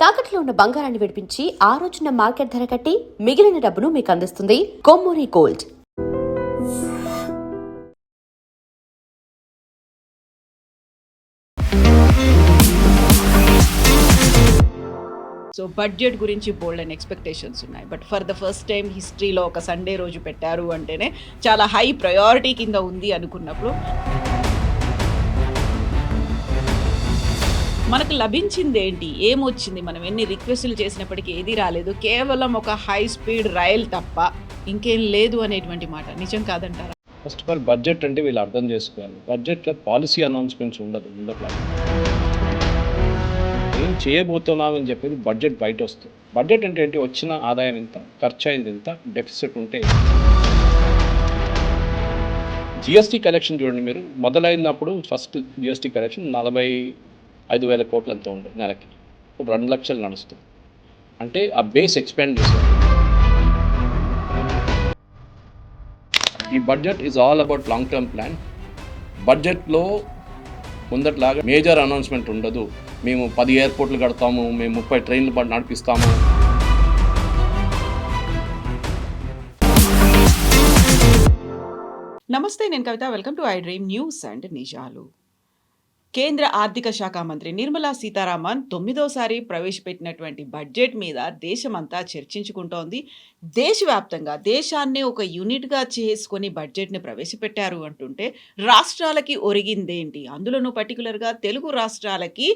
తాకట్లో ఉన్న బంగారాన్ని విడిపించి ఆ రోజున మార్కెట్ ధర కట్టి మిగిలిన డబ్బును మీకు అందిస్తుంది కొమ్మూరి గోల్డ్. సో బడ్జెట్ గురించి బోల్డ్ అండ్ ఎక్స్పెక్టేషన్స్ ఉన్నాయి. But for the first time హిస్టరీలో ఒక సండే రోజు పెట్టారు అంటేనే చాలా హై ప్రయారిటీ కింద ఉంది అనుకున్నప్పుడు మనకు లభించింది ఏంటి, ఏమొచ్చింది, మనం ఎన్ని రిక్వెస్టులు చేసినప్పటికీ ఏది రాలేదు, కేవలం ఒక హై స్పీడ్ రైల్ తప్ప ఇంకేం లేదు అనేటువంటి మాట నిజం కాదంటారా? ఫస్ట్ ఆఫ్ ఆల్ బడ్జెట్ అంటే వీళ్ళు అర్థం చేసుకోవాలి. బడ్జెట్లో పాలసీ అనౌన్స్మెంట్స్ ఉండదు. ఏం చేయబోతున్నామని చెప్పేది బడ్జెట్ బయట వస్తుంది. బడ్జెట్ అంటే ఏంటి? వచ్చిన ఆదాయం ఎంత, ఖర్చు అయింది ఎంత, డెఫిసిట్ ఉంటే జిఎస్టీ కలెక్షన్ చూడండి. మీరు మొదలైనప్పుడు ఫస్ట్ జిఎస్టీ కలెక్షన్ 45,000 కోట్లంతా ఉండే నెలకి. ఇప్పుడు 2 లక్షలు నడుస్తుంది. అంటే ఆ బేస్ ఎక్స్పాండ్ చేశారు. ఈ budget is all about long term plan. బడ్జెట్లో ముందట్లాగా మేజర్ అనౌన్స్మెంట్ ఉండదు. మేము 10 ఎయిర్పోర్ట్లు కడతాము, మేము 30 ట్రైన్లు నడిపిస్తాము. నమస్తే, నేను Kavitha. Welcome to I dream news and నిజాలు. కేంద్ర ఆర్థిక శాఖ మంత్రి నిర్మలా సీతారామన్ 9వ ప్రవేశపెట్టినటువంటి బడ్జెట్ మీద దేశమంతా చర్చించుకుంటోంది. దేశవ్యాప్తంగా దేశాన్నే ఒక యూనిట్గా చేసుకొని బడ్జెట్ని ప్రవేశపెట్టారు అంటుంటే రాష్ట్రాలకి ఒరిగిందేంటి, అందులోనూ పర్టికులర్గా తెలుగు రాష్ట్రాలకి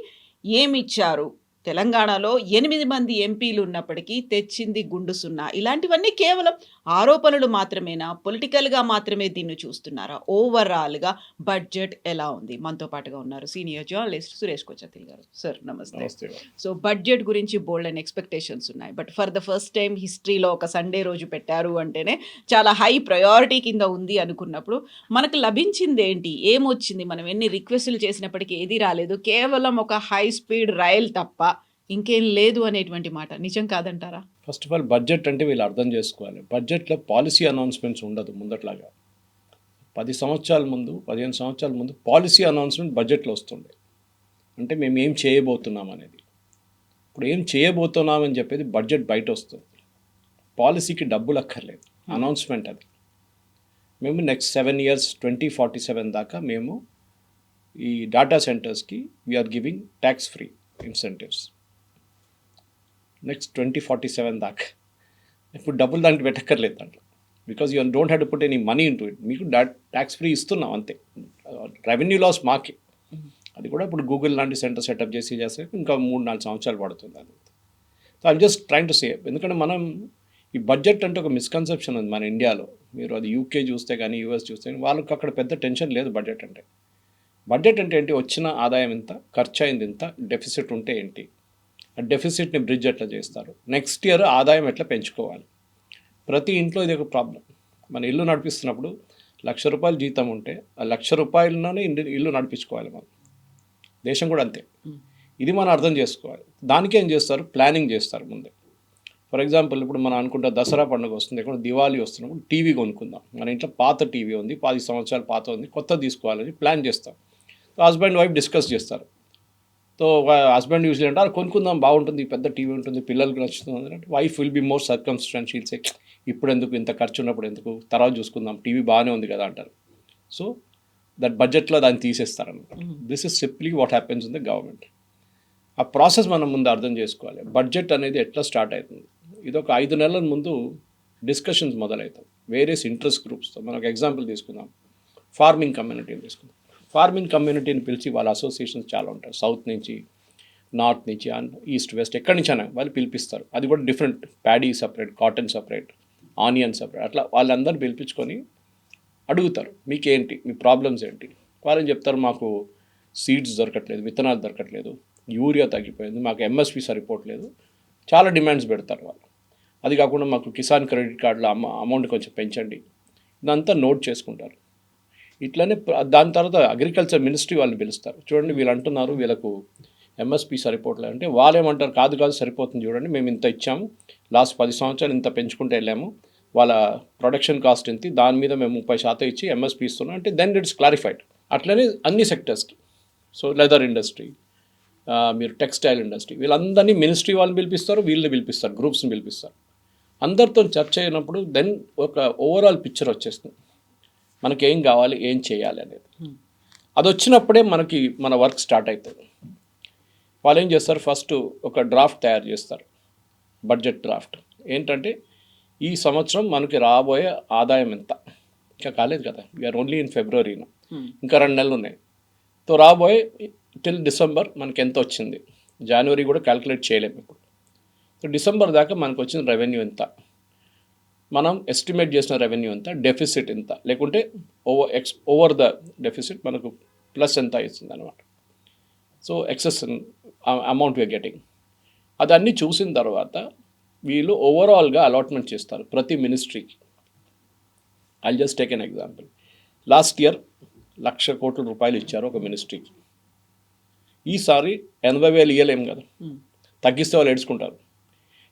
ఏమిచ్చారు? తెలంగాణలో 8 మంది ఎంపీలు ఉన్నప్పటికీ తెచ్చింది గుండు సున్నా. ఇలాంటివన్నీ కేవలం ఆరోపణలు మాత్రమేనా? పొలిటికల్గా మాత్రమే దీన్ని చూస్తున్నారా? ఓవరాల్గా బడ్జెట్ ఎలా ఉంది? మనతో పాటుగా ఉన్నారు సీనియర్ జర్నలిస్ట్ సురేష్ కొచ్చతిల్ గారు. సార్ నమస్తే. సో బడ్జెట్ గురించి బోల్డ్ అండ్ ఎక్స్పెక్టేషన్స్ ఉన్నాయి. But for the first time హిస్టరీలో ఒక సండే రోజు పెట్టారు అంటేనే చాలా హై ప్రయారిటీ కింద ఉంది అనుకున్నప్పుడు మనకు లభించింది ఏంటి, ఏమొచ్చింది, మనం ఎన్ని రిక్వెస్టులు చేసినప్పటికీ ఏది రాలేదు, కేవలం ఒక హై స్పీడ్ రైల్ తప్ప ఇంకేం లేదు అనేటువంటి మాట నిజం కాదంటారా? ఫస్ట్ ఆఫ్ ఆల్ బడ్జెట్ అంటే వీళ్ళు అర్థం చేసుకోవాలి. బడ్జెట్లో పాలసీ అనౌన్స్మెంట్స్ ఉండదు. ముందట్లాగా 15 సంవత్సరాల ముందు పాలసీ అనౌన్స్మెంట్ బడ్జెట్లో వస్తుండే. అంటే మేము ఏం చేయబోతున్నాం అనేది. ఇప్పుడు ఏం చేయబోతున్నామని చెప్పేది బడ్జెట్ బయట వస్తుంది. పాలసీకి డబ్బులు అక్కర్లేదు, అనౌన్స్మెంట్ అది. మేము నెక్స్ట్ 7 years 2047 దాకా మేము ఈ డాటా సెంటర్స్కి we are giving tax free incentives. Next 2047 దాకా ఇప్పుడు డబ్బులు దానికి పెట్టక్కర్లేదు దాంట్లో. Because you don't have to put any money into it. మీకు ట్యాక్స్ ఫ్రీ ఇస్తున్నాం అంతే. రెవెన్యూ లాస్ మాకే. అది కూడా ఇప్పుడు గూగుల్ లాంటి సెంటర్ సెటప్ చేస్తే ఇంకా 3-4 సంవత్సరాలు పడుతుంది అది. So I'm just train to say. ఎందుకంటే మనం ఈ బడ్జెట్ అంటే ఒక మిస్కన్సెప్షన్ ఉంది మన ఇండియాలో. మీరు అది యూకే చూస్తే కానీ యూఎస్ చూస్తే కానీ వాళ్ళకి అక్కడ పెద్ద టెన్షన్ లేదు బడ్జెట్ అంటే. బడ్జెట్ అంటే ఏంటి? వచ్చిన ఆదాయం ఎంత, ఖర్చు అయింది ఎంత, డెఫిసిట్ ఉంటే ఏంటి, ఆ డెఫిసిట్ని బ్రిడ్జ్ ఎట్లా చేస్తారు, నెక్స్ట్ ఇయర్ ఆదాయం ఎట్లా పెంచుకోవాలి. ప్రతి ఇంట్లో ఇది ఒక ప్రాబ్లం. మన ఇల్లు నడిపిస్తున్నప్పుడు ₹1,00,000 జీతం ఉంటే ఆ ₹1,00,000లోనే ఇల్లు నడిపించుకోవాలి మనం. దేశం కూడా అంతే. ఇది మనం అర్థం చేసుకోవాలి. దానికి ఏం చేస్తారు? ప్లానింగ్ చేస్తారు ముందే. ఫర్ ఎగ్జాంపుల్ ఇప్పుడు మనం అనుకుంటా దసరా పండుగ వస్తుంది, ఎక్కడ దివాళీ వస్తున్నప్పుడు టీవీ కొనుక్కుందాం. మన ఇంట్లో పాత టీవీ ఉంది, 10 సంవత్సరాలు పాత ఉంది, కొత్త తీసుకోవాలని ప్లాన్ చేస్తాం. హస్బెండ్ వైఫ్ డిస్కస్ చేస్తారు. సో హస్బెండ్ యూజువల్ అంటారు కొనుక్కుందాం, బాగుంటుంది, పెద్ద టీవీ ఉంటుంది, పిల్లలకు నచ్చుతుంది అంటే wife will be more circumstantial say ఇప్పుడు ఎందుకు, ఇంత ఖర్చు ఉన్నప్పుడు ఎందుకు, తర్వాత చూసుకుందాం, టీవీ బాగానే ఉంది కదా అంటారు. సో దట్ బడ్జెట్లో దాన్ని తీసేస్తారనమాట. This is simply what happens in the government. ఆ ప్రాసెస్ మనం ముందు అర్థం చేసుకోవాలి. బడ్జెట్ అనేది ఎట్లా స్టార్ట్ అవుతుంది? ఇది ఒక 5 నెలల ముందు డిస్కషన్స్ మొదలవుతాయి వేరియస్ ఇంట్రెస్ట్ గ్రూప్స్తో. మనం ఒక ఎగ్జాంపుల్ తీసుకుందాం, ఫార్మింగ్ కమ్యూనిటీని తీసుకుందాం. ఫార్మింగ్ కమ్యూనిటీని పిలిచి వాళ్ళ అసోసియేషన్స్ చాలా ఉంటాయి, సౌత్ నుంచి, నార్త్ నుంచి, అండ్ ఈస్ట్ వెస్ట్, ఎక్కడి నుంచి అయినా వాళ్ళు పిలిపిస్తారు. అది కూడా different, paddy separate, cotton separate, onion separate, అట్లా వాళ్ళందరూ పిలిపించుకొని అడుగుతారు మీకేంటి, మీ ప్రాబ్లమ్స్ ఏంటి. వాళ్ళని చెప్తారు మాకు సీడ్స్ దొరకట్లేదు, విత్తనాలు దొరకట్లేదు, యూరియా తగ్గిపోయింది, మాకు ఎంఎస్పి సరిపోవట్లేదు, చాలా డిమాండ్స్ పెడతారు వాళ్ళు. అది కాకుండా మాకు కిసాన్ క్రెడిట్ కార్డులో అమౌంట్ కొంచెం పెంచండి, ఇదంతా నోట్ చేసుకుంటారు. ఇట్లనే దాని తర్వాత అగ్రికల్చర్ మినిస్ట్రీ వాళ్ళని పిలుస్తారు. చూడండి వీళ్ళు అంటున్నారు వీళ్ళకు ఎంఎస్పి సరిపోవట్లేదు అంటే వాళ్ళు ఏమంటారు, కాదు సరిపోతుంది, చూడండి మేము ఇంత ఇచ్చాము, లాస్ట్ 10 సంవత్సరాలు ఇంత పెంచుకుంటూ వెళ్ళాము, వాళ్ళ ప్రొడక్షన్ కాస్ట్ ఎంత, దాని మీద మేము 30% ఇచ్చి ఎంఎస్పి ఇస్తున్నాం అంటే దెన్ ఇట్స్ క్లారిఫైడ్. అట్లనే అన్ని సెక్టర్స్కి. సో లెదర్ ఇండస్ట్రీ, మీరు టెక్స్టైల్ ఇండస్ట్రీ, వీళ్ళందరినీ మినిస్ట్రీ వాళ్ళని పిలిపిస్తారు, వీళ్ళని పిలిపిస్తారు, గ్రూప్స్ని పిలిపిస్తారు. అందరితో చర్చ అయినప్పుడు దెన్ ఒక ఓవరాల్ పిక్చర్ వచ్చేస్తుంది, మనకి ఏం కావాలి, ఏం చేయాలి అనేది. అది వచ్చినప్పుడే మనకి మన వర్క్ స్టార్ట్ అవుతుంది. వాళ్ళు ఏం చేస్తారు, ఫస్ట్ ఒక డ్రాఫ్ట్ తయారు చేస్తారు, బడ్జెట్ డ్రాఫ్ట్. ఏంటంటే ఈ సంవత్సరం మనకి రాబోయే ఆదాయం ఎంత, ఇంకా కాలేదు కదా, వీఆర్ ఓన్లీ ఇన్ ఫిబ్రవరి, ఇంకా 2 నెలలు ఉన్నాయి. సో రాబోయే టిల్ డిసెంబర్ మనకి ఎంత వచ్చింది, జనవరి కూడా క్యాలిక్యులేట్ చేయలేము ఇప్పుడు. సో డిసెంబర్ దాకా మనకు వచ్చిన రెవెన్యూ ఎంత, మనం ఎస్టిమేట్ చేసిన రెవెన్యూ ఎంత, డెఫిసిట్ ఎంత, లేకుంటే ఓవర్ ద డెఫిసిట్ మనకు ప్లస్ ఎంత ఇస్తుంది అనమాట. So excess amount we are getting. అదన్నీ చూసిన తర్వాత వీళ్ళు ఓవరాల్గా అలాట్మెంట్ చేస్తారు ప్రతి మినిస్ట్రీకి. I just take an example. Last year 1,00,000 కోట్ల రూపాయలు ఇచ్చారు ఒక మినిస్ట్రీకి. ఈసారి 80,000 ఇవ్వలేము కదా, తగ్గిస్తే వాళ్ళు ఏడ్చుకుంటారు.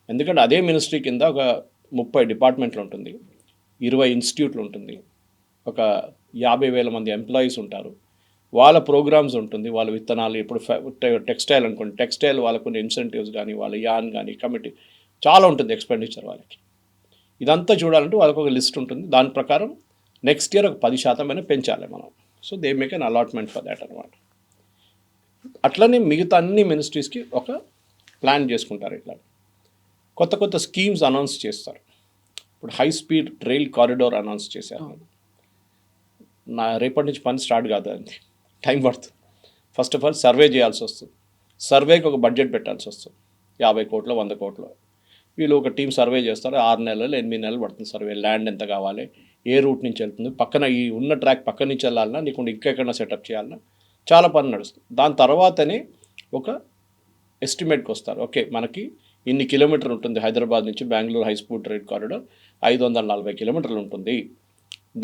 ఎందుకంటే అదే మినిస్ట్రీ కింద ఒక 30 డిపార్ట్మెంట్లు ఉంటుంది, 20 ఇన్స్టిట్యూట్లు ఉంటుంది, ఒక 50,000 మంది ఎంప్లాయీస్ ఉంటారు, వాళ్ళ ప్రోగ్రామ్స్ ఉంటుంది, వాళ్ళ విత్తనాలు. ఇప్పుడు టెక్స్టైల్ అనుకోండి, టెక్స్టైల్ వాళ్ళకు కొన్ని ఇన్సెంటివ్స్ కానీ, వాళ్ళ యాన్ కానీ, కమిటీ చాలా ఉంటుంది ఎక్స్పెండిచర్ వాళ్ళకి. ఇదంతా చూడాలంటే వాళ్ళకు ఒక లిస్ట్ ఉంటుంది, దాని ప్రకారం నెక్స్ట్ ఇయర్ ఒక 10% అయినా పెంచాలి మనం. So they make an allotment for that అనమాట. అట్లనే మిగతా అన్ని మినిస్ట్రీస్కి ఒక ప్లాన్ చేసుకుంటారు. ఇట్లా కొత్త కొత్త స్కీమ్స్ అనౌన్స్ చేస్తారు. ఇప్పుడు high speed rail corridor announce చేశారు. రేపటి నుంచి పని స్టార్ట్ కాదు, అది టైం పడుతుంది. ఫస్ట్ ఆఫ్ ఆల్ సర్వే చేయాల్సి వస్తుంది, సర్వేకి ఒక బడ్జెట్ పెట్టాల్సి వస్తుంది, 50 కోట్లు 100 కోట్లు. వీళ్ళు ఒక టీం సర్వే చేస్తారు, 6 నెలలు 8 నెలలు పడుతుంది సర్వే. ల్యాండ్ ఎంత కావాలి, ఏ రూట్ నుంచి వెళ్తుంది, పక్కన ఈ ఉన్న ట్రాక్ పక్క నుంచి వెళ్ళాలన్నా, నీకు ఇంకెక్కడన్నా సెటప్ చేయాలన్నా, చాలా పని నడుస్తుంది. దాని తర్వాతనే ఒక ఎస్టిమేట్కి వస్తారు. ఓకే, మనకి ఇన్ని కిలోమీటర్లు ఉంటుంది, హైదరాబాద్ నుంచి Bengaluru high speed rail corridor 540 కిలోమీటర్లు ఉంటుంది,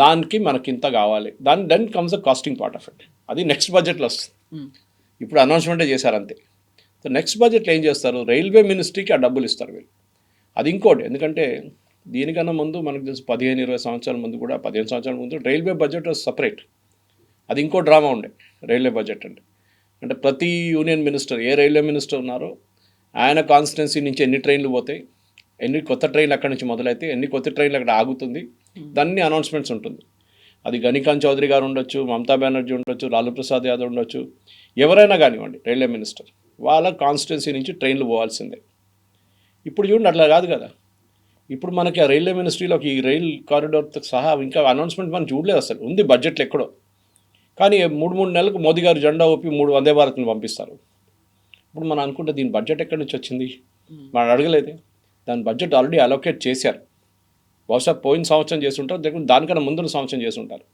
దానికి మనకి ఇంత కావాలి. Then comes the costing part of it. అది నెక్స్ట్ బడ్జెట్లో వస్తుంది. ఇప్పుడు అనౌన్స్మెంటే చేశారు అంతే. సో నెక్స్ట్ బడ్జెట్లో ఏం చేస్తారు, రైల్వే మినిస్ట్రీకి ఆ డబ్బులు ఇస్తారు వీళ్ళు. అది ఇంకోటి, ఎందుకంటే దీనికన్నా ముందు మనకు తెలుసు 15-20 సంవత్సరాల ముందు కూడా, 15 సంవత్సరాల ముందు రైల్వే బడ్జెట్ సపరేట్. అది ఇంకో డ్రామా ఉండే రైల్వే బడ్జెట్ అంటే ప్రతి యూనియన్ మినిస్టర్, ఏ రైల్వే మినిస్టర్ ఉన్నారో ఆయన కాన్స్టిట్యున్సీ నుంచి ఎన్ని ట్రైన్లు పోతాయి, ఎన్ని కొత్త ట్రైన్లు అక్కడి నుంచి మొదలైతే, ఎన్ని కొత్త ట్రైన్లు అక్కడ ఆగుతుంది, దాన్ని అనౌన్స్మెంట్స్ ఉంటుంది. అది గణికాంత్ చౌదరి గారు ఉండొచ్చు, మమతా బెనర్జీ ఉండొచ్చు, లాలూ ప్రసాద్ యాదవ్ ఉండొచ్చు, ఎవరైనా కానివ్వండి రైల్వే మినిస్టర్, వాళ్ళ కాన్స్టిట్యున్సీ నుంచి ట్రైన్లు పోవాల్సిందే. ఇప్పుడు చూడండి అట్లా కాదు కదా. ఇప్పుడు మనకి ఆ రైల్వే మినిస్ట్రీలో ఈ రైల్ కారిడార్తో సహా ఇంకా అనౌన్స్మెంట్ మనం చూడలేదు అసలు. ఉంది బడ్జెట్లో ఎక్కడో, కానీ 3 నెలలకు మోదీ గారు జెండా ఊపి 3 వందే భారత్ని పంపిస్తారు. ఇప్పుడు మనం అనుకుంటే దీని బడ్జెట్ ఎక్కడి నుంచి వచ్చింది, మనం అడగలేదే. దాని బడ్జెట్ ఆల్రెడీ అలోకేట్ చేశారు. బహుశా పోయిన సంవత్సరం చేస్తుంటారు, లేకుంటే దానికన్నా ముందున్న సంవత్సరం చేస్తుంటారు.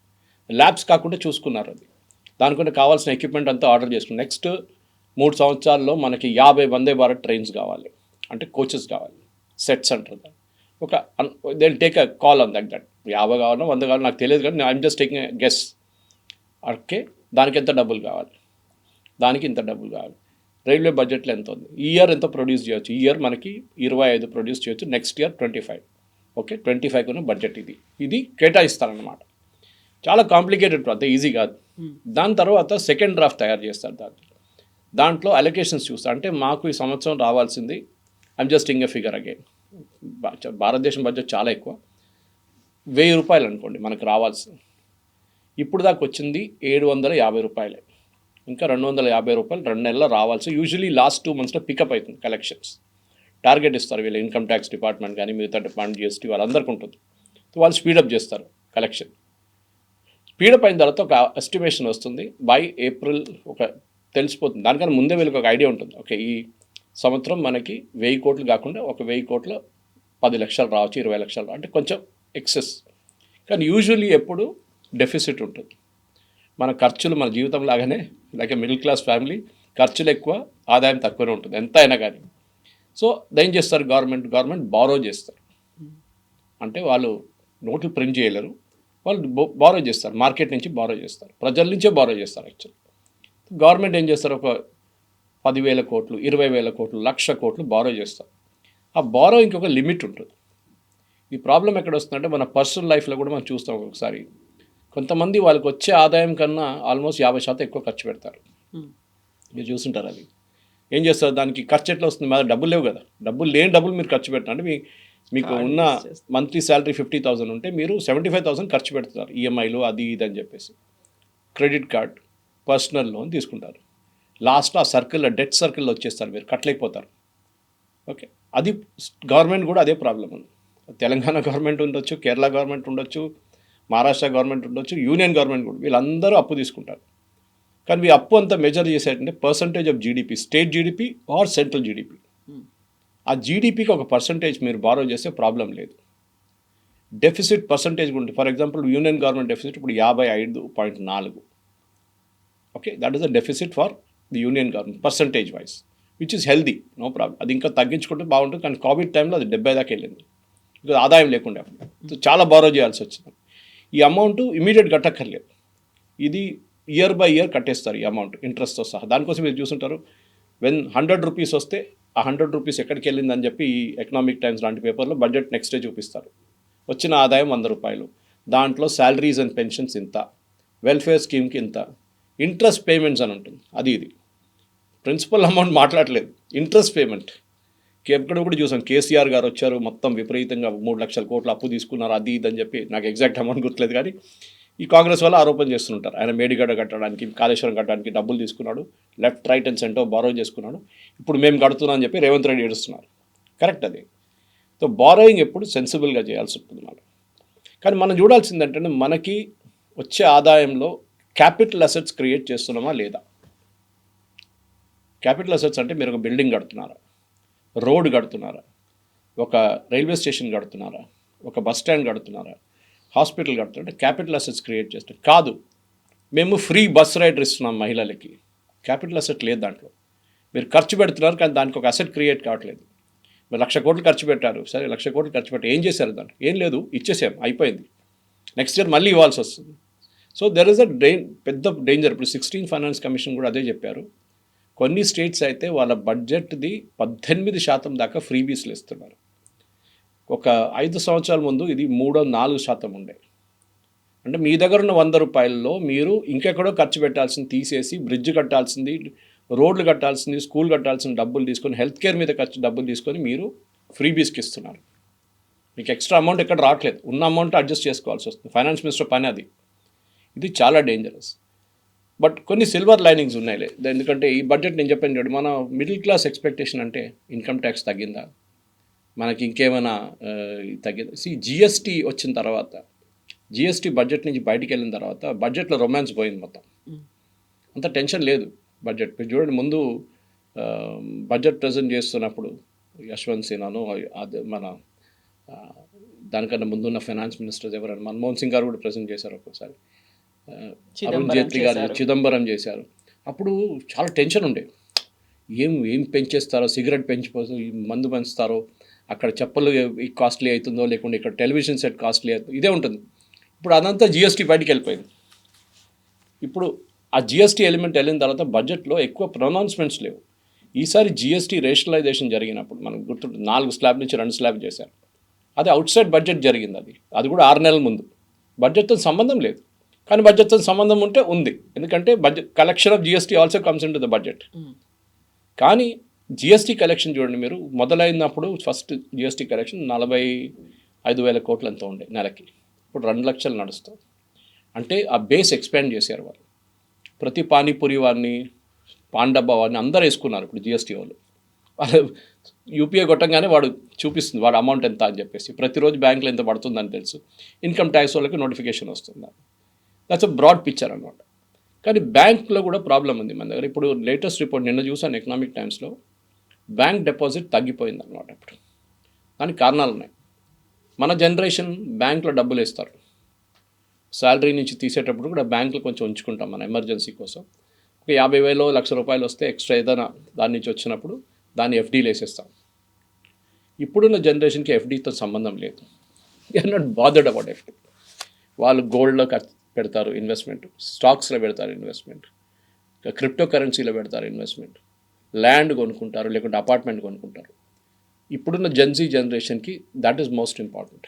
ల్యాబ్స్ కాకుండా చూసుకున్నారు. అది దానికంటే కావాల్సిన ఎక్విప్మెంట్ అంతా ఆర్డర్ చేసుకున్నారు. నెక్స్ట్ 3 సంవత్సరాల్లో మనకి 50 వందే భారత్ ట్రైన్స్ కావాలి, అంటే కోచెస్ కావాలి, సెట్స్ అంటారు. ఒక they take a call on that 50 కావాలన్నా 100 కావాలో నాకు తెలియదు, కానీ I'm just taking a guess. Okay, దానికి ఎంత డబ్బులు కావాలి, దానికి ఇంత డబ్బులు కావాలి. రైల్వే బడ్జెట్లో ఎంత ఉంది, ఈ ఇయర్ ఎంత ప్రొడ్యూస్ చేయొచ్చు, ఈ ఇయర్ మనకి 25 ప్రొడ్యూస్ చేయొచ్చు, నెక్స్ట్ ఇయర్ 25. ఓకే, 25 బడ్జెట్ ఇది కేటాయిస్తారనమాట. చాలా కాంప్లికేటెడ్, అంత ఈజీ కాదు. దాని తర్వాత సెకండ్ డ్రాఫ్ట్ తయారు చేస్తారు. దాంట్లో అలొకేషన్స్ చూస్తారు. అంటే మాకు ఈ సంవత్సరం రావాల్సింది, I'm just ing a figure again, భారతదేశం బడ్జెట్ చాలా ఎక్కువ, 1000 రూపాయలు అనుకోండి మనకు రావాల్సింది. ఇప్పుడు దాకా వచ్చింది 750 రూపాయలే. ఇంకా 250 రూపాయలు 2 నెలల్లో రావాల్సి. యూజువలీ లాస్ట్ 2 మంత్స్లో పికప్ అవుతుంది కలెక్షన్స్. టార్గెట్ ఇస్తారు వీళ్ళు, ఇన్కమ్ ట్యాక్స్ డిపార్ట్మెంట్ కానీ మిగతా డిపార్ట్మెంట్, జిఎస్టీ వాళ్ళందరికీ ఉంటుంది. వాళ్ళు స్పీడప్ చేస్తారు కలెక్షన్. స్పీడప్ అయిన తర్వాత ఒక ఎస్టిమేషన్ వస్తుంది, బై ఏప్రిల్ ఒక తెలిసిపోతుంది. దానికన్నా ముందే వీళ్ళకి ఒక ఐడియా ఉంటుంది. ఓకే, ఈ సంవత్సరం మనకి 1000 కోట్లు కాకుండా ఒక 1000 కోట్ల 10 లక్షలు రావచ్చు, 20 లక్షలు, అంటే కొంచెం ఎక్సెస్. కానీ యూజువల్లీ ఎప్పుడు డెఫిసిట్ ఉంటుంది. మన ఖర్చులు మన జీవితం లాగానే, లైక్ మిడిల్ క్లాస్ ఫ్యామిలీ, ఖర్చులు ఎక్కువ, ఆదాయం తక్కువనే ఉంటుంది ఎంత అయినా కానీ. సో ఏం చేస్తారు, గవర్నమెంట్ బారో చేస్తారు. అంటే వాళ్ళు నోట్లు ప్రింట్ చేయలేరు, వాళ్ళు బారో చేస్తారు, మార్కెట్ నుంచి బారో చేస్తారు, ప్రజల నుంచే బారో చేస్తారు. యాక్చువల్లీ గవర్నమెంట్ ఏం చేస్తారు, ఒక 10,000 కోట్లు 20,000 కోట్లు 1,00,000 కోట్లు బారో చేస్తారు. ఆ బారో ఇంకొక లిమిట్ ఉంటుంది. ఈ ప్రాబ్లం ఎక్కడ వస్తుందంటే మన పర్సనల్ లైఫ్లో కూడా మనం చూస్తాం. ఒకసారి కొంతమంది వాళ్ళకి వచ్చే ఆదాయం కన్నా ఆల్మోస్ట్ 50% ఎక్కువ ఖర్చు పెడతారు. మీరు చూస్తుంటారు. అది ఏం చేస్తారు దానికి ఖర్చు ఎట్లా వస్తుంది? మా డబ్బులు లేవు కదా, డబ్బులు లేని డబ్బులు మీరు ఖర్చు పెట్టండి. మీకు Card ఉన్న use చేస్తారు. మంత్లీ శాలరీ 50,000 ఉంటే మీరు 75,000 ఖర్చు పెడుతున్నారు ఈఎంఐలు అది ఇది అని చెప్పేసి. క్రెడిట్ కార్డ్, పర్సనల్ లోన్ తీసుకుంటారు. లాస్ట్లో ఆ సర్కిల్లో డెట్ సర్కిల్లో వచ్చేస్తారు, మీరు కట్టలేకపోతారు. ఓకే, అది గవర్నమెంట్ కూడా అదే ప్రాబ్లం ఉంది. తెలంగాణ గవర్నమెంట్ ఉండొచ్చు, కేరళ గవర్నమెంట్ ఉండొచ్చు, మహారాష్ట్ర గవర్నమెంట్ ఉండొచ్చు, యూనియన్ గవర్నమెంట్ కూడా, వీళ్ళందరూ అప్పు తీసుకుంటారు. కానీ ఈ అప్పు అంతా మెజర్ చేసేటంటే percentage of GDP, state GDP or central GDP. ఆ జీడిపికి ఒక పర్సంటేజ్ మీరు బారో చేస్తే ప్రాబ్లం లేదు. డెఫిసిట్ పర్సంటేజ్ ఉంటుంది. For example union government deficit ఇప్పుడు 55.4. Okay, that is the deficit for the union government percentage wise, which is healthy, no problem. అది ఇంకా తగ్గించుకుంటే బాగుంటుంది. కానీ కోవిడ్ టైంలో అది 70 దాకా వెళ్ళింది, బికాజ్ ఆదాయం లేకుండా అప్పుడు చాలా బారో చేయాల్సి వచ్చింది. ఈ అమౌంట్ ఇమీడియట్ కట్టక్కర్లేదు, ఇది ఇయర్ బై ఇయర్ కట్టేస్తారు ఈ అమౌంట్ ఇంట్రెస్ట్తో సహా. దానికోసం మీరు చూసుంటారు, వెన్ 100 రూపీస్ వస్తే ఆ 100 రూపీస్ ఎక్కడికి వెళ్ళిందని చెప్పి ఈ ఎకనామిక్ టైమ్స్ లాంటి పేపర్లో బడ్జెట్ నెక్స్ట్ డే చూపిస్తారు. వచ్చిన ఆదాయం 100 రూపాయలు, దాంట్లో శాలరీస్ అండ్ పెన్షన్స్ ఇంత, వెల్ఫేర్ స్కీమ్కి ఇంత, ఇంట్రెస్ట్ పేమెంట్స్ అని ఉంటుంది. అది ఇది ప్రిన్సిపల్ అమౌంట్ మాట్లాడలేదు, ఇంట్రెస్ట్ పేమెంట్. ఎక్కడ కూడా చూసాం, కేసీఆర్ గారు వచ్చారు, మొత్తం విపరీతంగా 3 లక్షల కోట్ల అప్పు తీసుకున్నారు, అది ఇది అని చెప్పి, నాకు ఎగ్జాక్ట్ అమౌంట్ గుర్తులేదు. కానీ ఈ కాంగ్రెస్ వాళ్ళు ఆరోపణ చేస్తుంటారు, ఆయన మేడిగడ్డ కట్టడానికి, కాళేశ్వరం కట్టడానికి డబ్బులు తీసుకున్నాడు, left right and center borrow చేసుకున్నాడు, ఇప్పుడు మేము కడుతున్నాం అని చెప్పి రేవంత్ రెడ్డి ఏడుస్తున్నారు. కరెక్ట్ అది. సో బారోయింగ్ ఎప్పుడు సెన్సిబుల్గా చేయాల్సి ఉంటుంది మనం. కానీ మనం చూడాల్సింది ఏంటంటే, మనకి వచ్చే ఆదాయంలో క్యాపిటల్ అసెట్స్ క్రియేట్ చేస్తున్నామా లేదా. క్యాపిటల్ అసెట్స్ అంటే మీరు ఒక బిల్డింగ్ కడుతున్నారా, రోడ్ కడుతున్నారా, ఒక రైల్వే స్టేషన్ కడుతున్నారా, ఒక బస్ స్టాండ్ కడుతున్నారా, హాస్పిటల్ కడుతున్నారా, క్యాపిటల్ అసెట్స్ క్రియేట్ చేస్తాం. కాదు, మేము ఫ్రీ బస్ రైడర్ ఇస్తున్నాం మహిళలకి, క్యాపిటల్ అసెట్ లేదు దాంట్లో. మీరు ఖర్చు పెడుతున్నారు కానీ దానికి ఒక అసెట్ క్రియేట్ కావట్లేదు. మీరు 1,00,000 కోట్లు ఖర్చు పెట్టారు, సరే 1,00,000 కోట్లు ఖర్చు పెట్టి ఏం చేశారు దాంట్లో? ఏం లేదు, ఇచ్చేసాం, అయిపోయింది. నెక్స్ట్ ఇయర్ మళ్ళీ ఇవ్వాల్సి వస్తుంది. సో దెర్ ఇస్ అ పెద్ద డేంజర్. ఇప్పుడు 16 ఫైనాన్స్ కమిషన్ కూడా అదే చెప్పారు. కొన్ని స్టేట్స్ అయితే వాళ్ళ బడ్జెట్ది 18% దాకా ఫ్రీబీస్లు ఇస్తున్నారు. ఒక 5 సంవత్సరాల ముందు ఇది 3-4% ఉండే. అంటే మీ దగ్గర ఉన్న 100 రూపాయల్లో మీరు ఇంకెక్కడో ఖర్చు పెట్టాల్సింది తీసేసి, బ్రిడ్జ్ కట్టాల్సింది, రోడ్లు కట్టాల్సింది, స్కూల్ కట్టాల్సిన డబ్బులు తీసుకొని, హెల్త్ కేర్ మీద ఖర్చు డబ్బులు తీసుకొని మీరు ఫ్రీబీస్కి ఇస్తున్నారు. మీకు ఎక్స్ట్రా అమౌంట్ ఎక్కడ రావట్లేదు, ఉన్న అమౌంట్ అడ్జస్ట్ చేసుకోవాల్సి వస్తుంది. ఫైనాన్స్ మినిస్టర్ పని అది. ఇది చాలా డేంజరస్. బట్ కొన్ని సిల్వర్ లైనింగ్స్ ఉన్నాయిలే. ఎందుకంటే ఈ బడ్జెట్ నేను చెప్పాను చూడండి, మన మిడిల్ క్లాస్ ఎక్స్పెక్టేషన్ అంటే ఇన్కమ్ ట్యాక్స్ తగ్గిందా, మనకి ఇంకేమైనా తగ్గిందా. జిఎస్టీ వచ్చిన తర్వాత, జిఎస్టీ బడ్జెట్ నుంచి బయటికి వెళ్ళిన తర్వాత బడ్జెట్లో రొమాన్స్ పోయింది మొత్తం. అంత టెన్షన్ లేదు బడ్జెట్. మీరు చూడండి, ముందు బడ్జెట్ ప్రజెంట్ చేస్తున్నప్పుడు యశ్వంత్ సిన్హాను, అది మన దానికన్నా ముందున్న ఫైనాన్స్ మినిస్టర్స్ ఎవరైనా, మన్మోహన్ సింగ్ గారు కూడా ప్రజెంట్ చేశారు ఒక్కోసారి, అరుణ్ జైట్లీ గారు, చిదంబరం చేశారు. అప్పుడు చాలా టెన్షన్ ఉండే, ఏం పెంచేస్తారో, సిగరెట్ పెంచిపోతే మందు పెంచుతారో, అక్కడ చెప్పులు కాస్ట్లీ అవుతుందో, లేకుంటే ఇక్కడ టెలివిజన్ సెట్ కాస్ట్లీ అవుతుందో, ఇదే ఉంటుంది. ఇప్పుడు అదంతా జిఎస్టీ బయటికి వెళ్ళిపోయింది. ఇప్పుడు ఆ జిఎస్టీ ఎలిమెంట్ వెళ్ళిన తర్వాత బడ్జెట్లో ఎక్కువ ప్రొనౌన్స్మెంట్స్ లేవు. ఈసారి జిఎస్టీ రేషనలైజేషన్ జరిగినప్పుడు మనకు గుర్తుంటుంది, 4 స్లాబ్ నుంచి 2 స్లాబ్ చేశారు. అది అవుట్ సైడ్ బడ్జెట్ జరిగింది. అది కూడా 6 నెలల ముందు. బడ్జెట్తో సంబంధం లేదు, కానీ బడ్జెట్తో సంబంధం ఉంటే ఉంది. ఎందుకంటే budget collection of GST also comes in to the budget. కానీ జిఎస్టీ కలెక్షన్ చూడండి, మీరు మొదలైనప్పుడు ఫస్ట్ జిఎస్టీ కలెక్షన్ 45,000 కోట్లు ఎంతో ఉండే నెలకి, ఇప్పుడు 2 లక్షలు నడుస్తుంది. అంటే ఆ బేస్ ఎక్స్పాండ్ చేశారు వాళ్ళు. ప్రతి పానీపూరి వారిని, పాండబ్బా వారిని అందరూ వేసుకున్నారు ఇప్పుడు జిఎస్టీ వాళ్ళు. యూపీఐ కొట్టంగానే వాడు చూపిస్తుంది వాడు అమౌంట్ ఎంత అని చెప్పేసి, ప్రతిరోజు బ్యాంకులో ఎంత పడుతుందని తెలుసు. ఇన్కమ్ ట్యాక్స్ వాళ్ళకి నోటిఫికేషన్ వస్తుంది. దట్స్ అ బ్రాడ్ పిక్చర్ అనమాట. కానీ బ్యాంక్లో కూడా ప్రాబ్లం ఉంది మన దగ్గర. ఇప్పుడు లేటెస్ట్ రిపోర్ట్ నిన్న చూసాను ఎకనామిక్ టైమ్స్లో, బ్యాంక్ డిపాజిట్ తగ్గిపోయింది అనమాట. ఇప్పుడు దానికి కారణాలు ఉన్నాయి. మన జనరేషన్ బ్యాంక్లో డబ్బులు వేస్తారు, శాలరీ నుంచి తీసేటప్పుడు కూడా బ్యాంకులో కొంచెం ఉంచుకుంటాం మన ఎమర్జెన్సీ కోసం. ఒక 50,000 1,00,000 రూపాయలు వస్తే ఎక్స్ట్రా ఏదైనా దాని నుంచి వచ్చినప్పుడు దాన్ని ఎఫ్డీలు వేసేస్తాం. ఇప్పుడున్న జనరేషన్కి ఎఫ్డీతో సంబంధం లేదు. They are not bothered about FD. వాళ్ళు గోల్డ్లో పెడతారు ఇన్వెస్ట్మెంట్, స్టాక్స్లో పెడతారు ఇన్వెస్ట్మెంట్, క్రిప్టో కరెన్సీలో పెడతారు ఇన్వెస్ట్మెంట్, ల్యాండ్ కొనుక్కుంటారు, లేకుంటే అపార్ట్మెంట్ కొనుక్కుంటారు. ఇప్పుడున్న జెన్జీ జనరేషన్కి that is most important.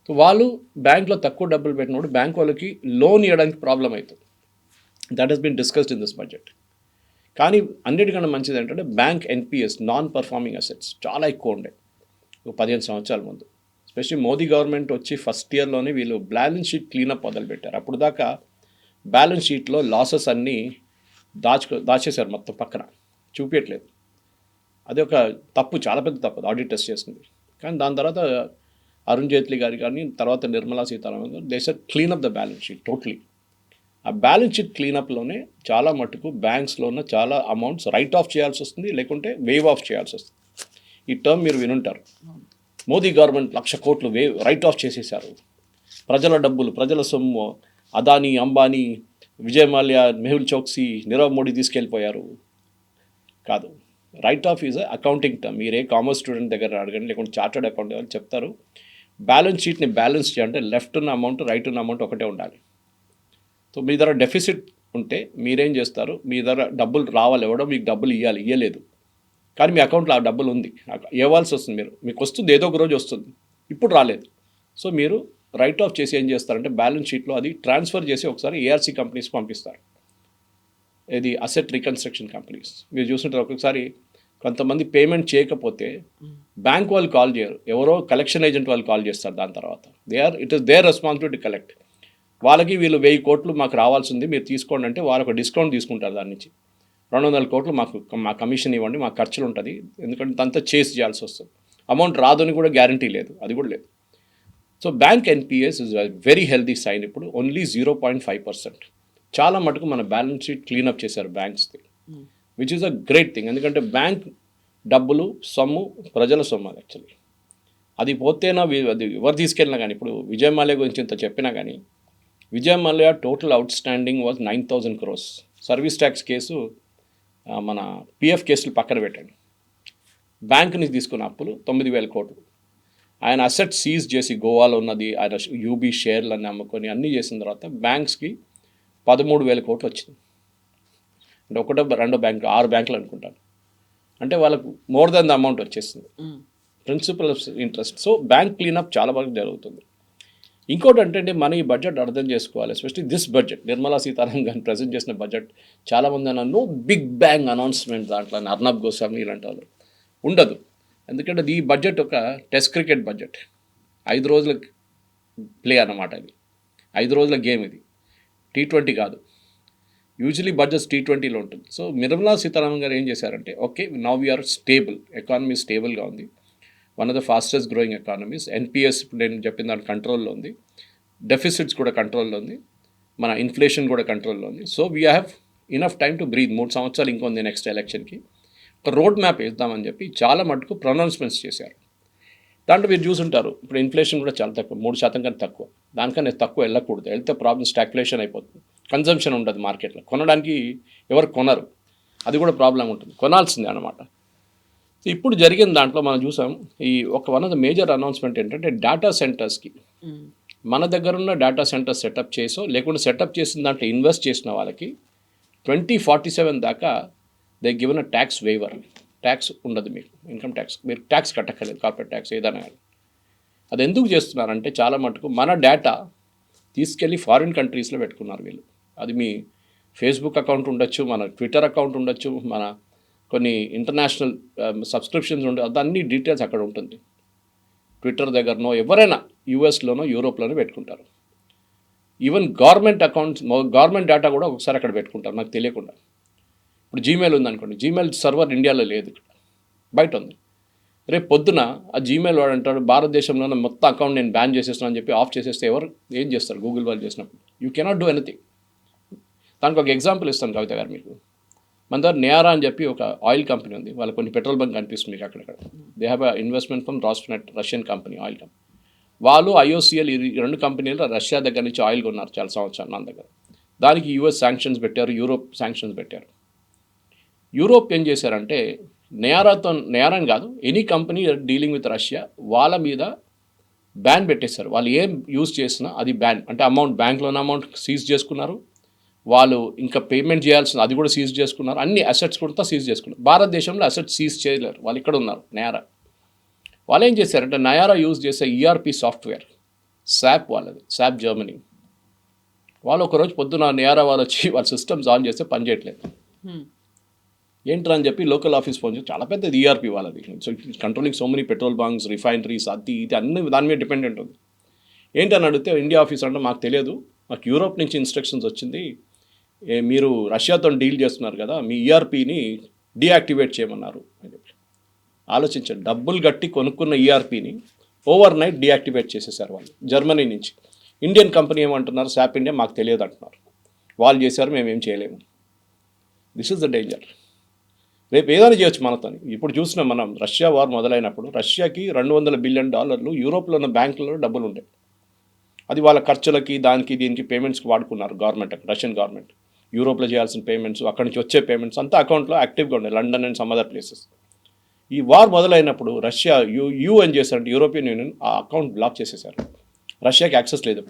So వాళ్ళు బ్యాంక్లో తక్కువ డబ్బులు పెట్టినప్పుడు బ్యాంక్ వాళ్ళకి లోన్ ఇవ్వడానికి ప్రాబ్లం అవుతుంది. That has been discussed in this budget. కానీ అన్నిటికన్నా మంచిది ఏంటంటే bank NPAs non performing assets చాలా ఎక్కువ ఉండే ఒక 15 సంవత్సరాల ముందు. ఎస్పెషల్లీ మోదీ గవర్నమెంట్ వచ్చి ఫస్ట్ ఇయర్లోనే వీళ్ళు బ్యాలెన్స్ షీట్ క్లీనప్ మొదలుపెట్టారు. అప్పుడు దాకా బ్యాలెన్స్ షీట్లో లాసెస్ అన్నీ దాచేశారు మొత్తం పక్కన, చూపించట్లేదు. అది ఒక తప్పు, చాలా పెద్ద తప్పు ఆడిటర్స్ చేసింది. కానీ దాని తర్వాత అరుణ్ జైట్లీ గారు కానీ తర్వాత నిర్మలా సీతారామన్ గారు they said cleanup the balance sheet totally. ఆ బ్యాలెన్స్ షీట్ క్లీనప్లోనే చాలా మటుకు బ్యాంక్స్లో ఉన్న చాలా అమౌంట్స్ రైట్ ఆఫ్ చేయాల్సి వస్తుంది, లేకుంటే వేవ్ ఆఫ్ చేయాల్సి వస్తుంది. ఈ టర్మ్ మీరు వినుంటారు. మోదీ గవర్నమెంట్ 1,00,000 కోట్లు రైట్ ఆఫ్ చేసేసారు, ప్రజల డబ్బులు, ప్రజల సొమ్ము అదానీ, అంబానీ, విజయ్ మాల్యా, మెహుల్ చోక్సీ, నీరవ్ మోడీ తీసుకెళ్ళిపోయారు. కాదు, right of is accounting term. మీరే కామర్స్ స్టూడెంట్ దగ్గర అడగండి, లేకుంటే చార్టర్డ్ అకౌంట్ దగ్గర చెప్తారు. బ్యాలెన్స్ షీట్ని బ్యాలెన్స్ చేయాలంటే లెఫ్ట్ ఉన్న అమౌంట్, రైట్ ఉన్న అమౌంట్ ఒకటే ఉండాలి. సో మీ దగ్గర డెఫిసిట్ ఉంటే మీరేం చేస్తారు, మీ దగ్గర డబ్బులు రావాలి, ఎవడో మీకు డబ్బులు ఇవ్వలేదు, కానీ మీ అకౌంట్లో ఆ డబ్బులు ఉంది, ఇవ్వాల్సి వస్తుంది. మీకు వస్తుంది, ఏదో ఒక రోజు వస్తుంది, ఇప్పుడు రాలేదు. సో మీరు రైట్ ఆఫ్ చేసి ఏం చేస్తారంటే బ్యాలెన్స్ షీట్లో అది ట్రాన్స్ఫర్ చేసి ఒకసారి ఏఆర్సీ కంపెనీస్ పంపిస్తారు. ఇది అసెట్ రీకన్స్ట్రక్షన్ కంపెనీస్. మీరు చూస్తుంటారు, ఒక్కొక్కసారి కొంతమంది పేమెంట్ చేయకపోతే బ్యాంక్ వాళ్ళు కాల్ చేయరు, ఎవరో కలెక్షన్ ఏజెంట్ వాళ్ళు కాల్ చేస్తారు. దాని తర్వాత it is there responsibility collect. వాళ్ళకి వీళ్ళు 1000 కోట్లు మాకు రావాల్సింది, మీరు తీసుకోండి అంటే వాళ్ళు ఒక డిస్కౌంట్ తీసుకుంటారు. దాని నుంచి 200 కోట్లు మా కమిషన్ ఇవ్వండి, మా ఖర్చులు ఉంటుంది, ఎందుకంటే అంతా చేసి చేయాల్సి వస్తుంది. అమౌంట్ రాదని కూడా గ్యారంటీ లేదు, అది కూడా లేదు. So bank NPS is very healthy sign. ఇప్పుడు ఓన్లీ 0.5%. చాలా మటుకు మన బ్యాలెన్స్ షీట్ క్లీనప్ చేశారు బ్యాంక్స్ది, which is a great thing. ఎందుకంటే బ్యాంక్ డబ్బులు సొమ్ము ప్రజల సొమ్ము. అది యాక్చువల్లీ అది పోతేనా అది ఎవరు తీసుకెళ్ళినా కానీ, ఇప్పుడు విజయ్ మాల్యా గురించి ఇంత చెప్పినా కానీ, Vijay Mallya total out standing was 9,000 crores. Service tax case, మన పిఎఫ్ కేసులు పక్కన పెట్టండి, బ్యాంక్ నుంచి తీసుకున్న అప్పులు 9,000 కోట్లు. ఆయన అసెట్ సీజ్ చేసి గోవాలో ఉన్నది, ఆయన యూబీ షేర్లన్నీ అమ్ముకొని అన్నీ చేసిన తర్వాత బ్యాంక్స్కి 13,000 కోట్లు వచ్చింది. అంటే 1-2 బ్యాంకులు, 6 బ్యాంకులు అనుకుంటాను. అంటే వాళ్ళకు మోర్ దెన్ ద అమౌంట్ వచ్చేసింది, principal of interest. So bank cleanup చాలా బాగా జరుగుతుంది. ఇంకోటి అంటే మన ఈ బడ్జెట్ అర్థం చేసుకోవాలి, especially this budget, Nirmala Sitharaman గారిని ప్రజెంట్ చేసిన బడ్జెట్. చాలామంది అన్న నో బిగ్ బ్యాంగ్ అనౌన్స్మెంట్ దాంట్లో అర్నబ్ గోస్వామి ఇలాంటి వాళ్ళు ఉండదు. ఎందుకంటే ఈ బడ్జెట్ ఒక టెస్ట్ క్రికెట్ బడ్జెట్, 5 రోజుల ప్లే అన్నమాట. ఇది 5 రోజుల గేమ్, ఇది T20 కాదు. యూజువలీ బడ్జెట్ T20లో ఉంటుంది. సో నిర్మలా సీతారామన్ గారు ఏం చేశారంటే, okay now we're stable, economy స్టేబుల్గా ఉంది, one of the fastest growing economies. NPAs ఇప్పుడు నేను చెప్పిన దాని కంట్రోల్లో ఉంది, డెఫిసిట్స్ కూడా కంట్రోల్లో ఉంది, మన ఇన్ఫ్లేషన్ కూడా కంట్రోల్లో ఉంది. So we have enough time to breathe. 3 సంవత్సరాలు ఇంకొంది నెక్స్ట్ ఎలక్షన్కి. ఒక రోడ్ మ్యాప్ వేద్దామని చెప్పి చాలా మటుకు ప్రొనౌన్స్మెంట్స్ చేశారు. దాంట్లో మీరు చూసుంటారు, ఇప్పుడు ఇన్ఫ్లేషన్ కూడా చాలా తక్కువ, 3% కన్నా తక్కువ. దానికన్నా తక్కువ వెళ్ళకూడదు, వెళ్తే ప్రాబ్లమ్ స్టాగ్ఫ్లేషన్ అయిపోతుంది, కన్జంప్షన్ ఉండదు మార్కెట్లో, కొనడానికి ఎవరు కొనరు, అది కూడా ప్రాబ్లం ఉంటుంది, కొనాల్సిందే అనమాట. ఇప్పుడు జరిగిన దాంట్లో మనం చూసాం, ఈ one of the major announcement ఏంటంటే డేటా సెంటర్స్కి, మన దగ్గర ఉన్న డేటా సెంటర్స్ సెటప్ చేసో లేకుంటే సెటప్ చేసిన దాంట్లో ఇన్వెస్ట్ చేసిన వాళ్ళకి 2047 దాకా they given a tax waiver. Tax ఉండదు మీకు, ఇన్కమ్ ట్యాక్స్, మీరు ట్యాక్స్ కట్టక్కర్లేదు, కార్పొరేట్ ట్యాక్స్ ఏదైనా కానీ. అది ఎందుకు చేస్తున్నారంటే చాలా మటుకు మన డేటా తీసుకెళ్ళి ఫారిన్ కంట్రీస్లో పెట్టుకున్నారు వీళ్ళు. అది మీ ఫేస్బుక్ అకౌంట్ ఉండొచ్చు, మన ట్విట్టర్ అకౌంట్ ఉండొచ్చు, మన కొన్ని ఇంటర్నేషనల్ సబ్స్క్రిప్షన్స్ ఉండే, అదన్నీ డీటెయిల్స్ అక్కడ ఉంటుంది. ట్విట్టర్ దగ్గరనో ఎవరైనా యూఎస్లోనో యూరోప్లోనో పెట్టుకుంటారు. Even government accounts, government data కూడా ఒకసారి అక్కడ పెట్టుకుంటారు నాకు తెలియకుండా. ఇప్పుడు జీమెయిల్ ఉందనుకోండి, జీమెయిల్ సర్వర్ ఇండియాలో లేదు, బయట ఉంది. రేపు పొద్దున ఆ జీమెయిల్ వాడు అంటాడు భారతదేశంలోనే మొత్తం అకౌంట్ నేను బ్యాన్ చేసేస్తున్నాను అని చెప్పి ఆఫ్ చేసేస్తే ఎవరు ఏం చేస్తారు? గూగుల్ వాళ్ళు చేసినప్పుడు యూ కెనాట్ డూ ఎనీథింగ్. దానికి ఒక ఎగ్జాంపుల్ ఇస్తాను కవిత గారు మీకు. మన దగ్గర నియారా అని చెప్పి ఒక ఆయిల్ కంపెనీ ఉంది, వాళ్ళ కొన్ని పెట్రోల్ బంక్ కనిపిస్తుంది మీకు అక్కడక్కడ. They have investment from Rosneft, Russian company, oil company. వాళ్ళు IOCL ఈ 2 కంపెనీలు రష్యా దగ్గర నుంచి ఆయిల్ కొన్నారు చాలా సంవత్సరాలు మన దగ్గర. దానికి US శాంక్షన్స్ పెట్టారు, యూరోప్ శాంక్షన్స్ పెట్టారు. యూరోప్ ఏం చేశారంటే నియారాని కాదు, any company dealing with Russia వాళ్ళ మీద బ్యాన్ పెట్టేశారు. వాళ్ళు ఏం యూజ్ చేసినా అది బ్యాన్, అంటే అమౌంట్ బ్యాంక్లోని అమౌంట్ సీజ్ చేసుకున్నారు, వాళ్ళు ఇంకా పేమెంట్ చేయాల్సిన అది కూడా సీజ్ చేసుకున్నారు, అన్ని అసెట్స్ కూడా సీజ్ చేసుకున్నారు. భారతదేశంలో అసెట్స్ సీజ్ చేయలేరు, వాళ్ళు ఇక్కడ ఉన్నారు నయారా. వాళ్ళు ఏం చేశారంటే నయారా యూజ్ చేసే ERP సాఫ్ట్వేర్ SAP వాళ్ళది, SAP జర్మనీ. వాళ్ళు ఒకరోజు పొద్దున నయారా వాళ్ళు వచ్చి వాళ్ళ సిస్టమ్స్ ఆన్ చేస్తే పనిచేయట్లేదు. ఏంట్రా అని చెప్పి లోకల్ ఆఫీస్ ఫోన్ చేసి చాలా పెద్దది ఈఆర్పీ వాళ్ళది. So it's controlling so many petrol bunks, refineries, అది ఇది అన్ని దాని మీద డిపెండెంట్ ఉంది. ఏంటని అడిగితే ఇండియా ఆఫీస్ అంటే మాకు తెలియదు, మాకు యూరోప్ నుంచి ఇన్స్ట్రక్షన్స్ వచ్చింది, మీరు రష్యాతో డీల్ చేస్తున్నారు కదా, మీ ఈఆర్పీని డీయాక్టివేట్ చేయమన్నారు అని చెప్పి. ఆలోచించండి, డబ్బులు కట్టి కొనుక్కున్న ఈఆర్పీని ఓవర్ నైట్ డీయాక్టివేట్ చేసేసారు వాళ్ళు జర్మనీ నుంచి. ఇండియన్ కంపెనీ ఏమంటున్నారు, శాప్ ఇండియా మాకు తెలియదు అంటున్నారు. వాళ్ళు చేశారు, మేమేం చేయలేము. This is the danger. రేపు ఏదైనా చేయొచ్చు మనతో. ఇప్పుడు చూసినాం మనం, రష్యా వార్ మొదలైనప్పుడు రష్యాకి $200 బిలియన్ యూరోప్లో ఉన్న బ్యాంకులలో డబ్బులు ఉంటాయి. అది వాళ్ళ ఖర్చులకి దానికి దీనికి పేమెంట్స్కి వాడుకున్నారు గవర్నమెంట్, రష్యన్ గవర్నమెంట్. యూరోప్లో చేయాల్సిన పేమెంట్స్, అక్కడి నుంచి వచ్చే పేమెంట్స్ అంతా అకౌంట్లో యాక్టివ్గా ఉన్నాయి, London and some other places. ఈ వార్ మొదలైనప్పుడు రష్యా ఏం చేశారంటే యూరోపియన్ యూనియన్ ఆ అకౌంట్ బ్లాక్ చేసేసారు. రష్యాకి యాక్సెస్ లేదు.